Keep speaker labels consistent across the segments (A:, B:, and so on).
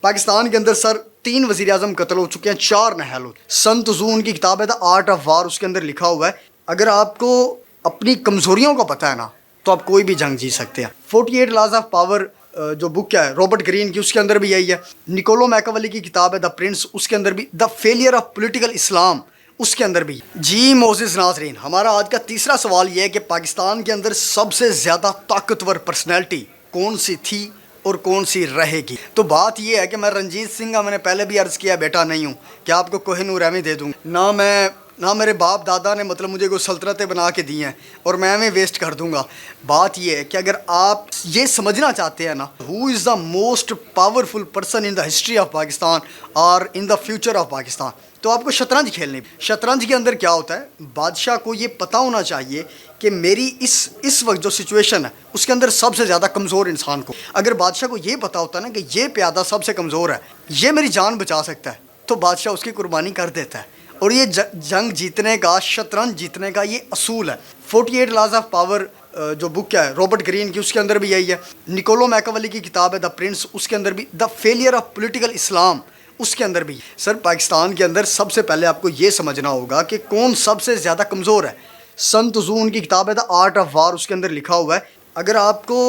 A: پاکستان کے اندر سر 3 وزیر اعظم قتل ہو چکے ہیں، 4 نہال ہو. سنت زو ان کی کتاب ہے دا آرٹ آف وار، اس کے اندر لکھا ہوا ہے اگر آپ کو اپنی کمزوریوں کو پتہ ہے نا تو آپ کوئی بھی جنگ جیت سکتے ہیں. 48 لاز آف پاور جو بک ہے رابرٹ گرین کی، اس کے اندر بھی یہی ہے. نکولو میکاولی کی کتاب ہے دا پرنس، اس کے اندر بھی the failure of political Islam, اس کے اندر بھی. جی موزز ناظرین، ہمارا آج کا تیسرا سوال یہ ہے کہ پاکستان کے اندر سب سے زیادہ طاقتور پرسنالٹی کون سی تھی اور کون سی رہے گی؟ تو بات یہ ہے کہ میں رنجیت سنگھ کا میں نے پہلے بھی عرض کیا بیٹا نہیں ہوں کہ آپ کو کوہ نور احمد دے دوں، نہ میرے باپ دادا نے مطلب مجھے کوئی سلطنتیں بنا کے دی ہیں اور میں ویسٹ کر دوں گا. بات یہ ہے کہ اگر آپ یہ سمجھنا چاہتے ہیں نا who is the most powerful person in the history of Pakistan اور in the future of Pakistan, تو آپ کو شطرنج کھیلنی. شطرنج کے اندر کیا ہوتا ہے، بادشاہ کو یہ پتہ ہونا چاہیے کہ میری اس وقت جو سچویشن ہے اس کے اندر سب سے زیادہ کمزور انسان کو، اگر بادشاہ کو یہ پتہ ہوتا ہے نا کہ یہ پیادہ سب سے کمزور ہے، یہ میری جان بچا سکتا ہے، تو بادشاہ اس کی قربانی کر دیتا ہے. اور یہ جنگ جیتنے کا، شطرنج جیتنے کا یہ اصول ہے. 48 لاز آف پاور جو بک ہے رابرٹ گرین کی، اس کے اندر بھی یہی ہے. نکولو میکاولی کی کتاب ہے دا پرنس، اس کے اندر بھی the failure of political Islam, اس کے اندر بھی. سر پاکستان کے اندر سب سے پہلے آپ کو یہ سمجھنا ہوگا کہ کون سب سے زیادہ کمزور ہے. سنت زو ان کی کتاب ہے دا آرٹ آف وار، اس کے اندر لکھا ہوا ہے اگر آپ کو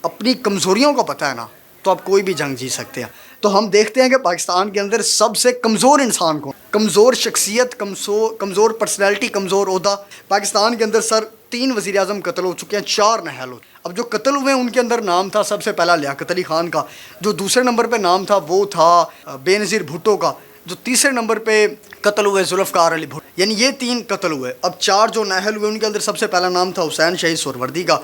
A: اپنی کمزوریوں کو پتہ ہے نا تو آپ کوئی بھی جنگ جیت سکتے ہیں. تو ہم دیکھتے ہیں کہ پاکستان کے اندر سب سے کمزور انسان کو، کمزور شخصیت، کمزور پرسنالٹی، کمزور عہدہ. پاکستان کے اندر سر 3 وزیر اعظم قتل ہو چکے ہیں، 4 نہال ہو. اب جو قتل ہوئے ہیں ان کے اندر نام تھا سب سے پہلا لیاقت علی خان کا، جو دوسرے نمبر پہ نام تھا وہ تھا بے نظیر بھٹو کا، جو تیسرے نمبر پہ قتل ہوئے ذوالفقار علی بھٹو. یعنی یہ 3 قتل ہوئے. اب 4 جو نااہل ہوئے ان کے اندر سب سے پہلا نام تھا حسین شہید سہروردی کا،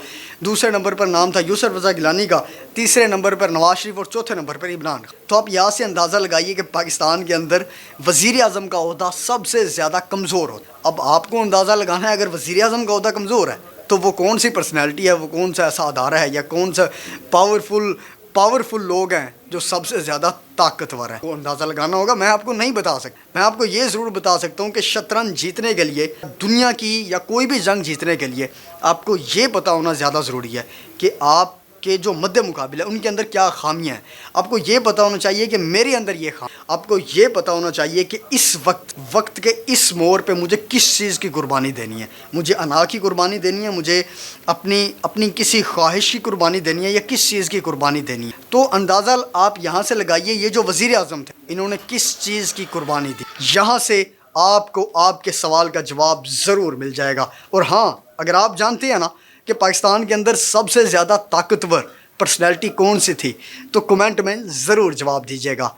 A: دوسرے نمبر پر نام تھا یوسف رضا گیلانی کا، تیسرے نمبر پر نواز شریف اور چوتھے نمبر پر عمران خان. تو آپ یہاں سے اندازہ لگائیے کہ پاکستان کے اندر وزیر اعظم کا عہدہ سب سے زیادہ کمزور ہوتا. اب آپ کو اندازہ لگانا ہے اگر وزیر اعظم کا عہدہ کمزور ہے تو وہ کون سی پرسنالٹی ہے، وہ کون سا ایسا ادارہ ہے یا کون سا پاورفل لوگ ہیں جو سب سے زیادہ طاقتور ہیں. وہ اندازہ لگانا ہوگا. میں آپ کو نہیں بتا سکتا، میں آپ کو یہ ضرور بتا سکتا ہوں کہ شطرنج جیتنے کے لیے، دنیا کی یا کوئی بھی جنگ جیتنے کے لیے آپ کو یہ پتہ ہونا زیادہ ضروری ہے کہ آپ کے جو مد مقابل ہے ان کے اندر کیا خامیاں ہیں. آپ کو یہ پتہ ہونا چاہیے کہ میرے اندر یہ خامی، آپ کو یہ پتہ ہونا چاہیے کہ اس وقت کے اس موڑ پہ مجھے کس چیز کی قربانی دینی ہے. مجھے انا کی قربانی دینی ہے، مجھے اپنی کسی خواہش کی قربانی دینی ہے، یا کس چیز کی قربانی دینی ہے. تو اندازہ آپ یہاں سے لگائیے یہ جو وزیر اعظم تھے انہوں نے کس چیز کی قربانی دی. یہاں سے آپ کو آپ کے سوال کا جواب ضرور مل جائے گا. اور ہاں، اگر آپ جانتے ہیں نا کہ پاکستان کے اندر سب سے زیادہ طاقتور پرسنالٹی کون سی تھی تو کمنٹ میں ضرور جواب دیجیے گا.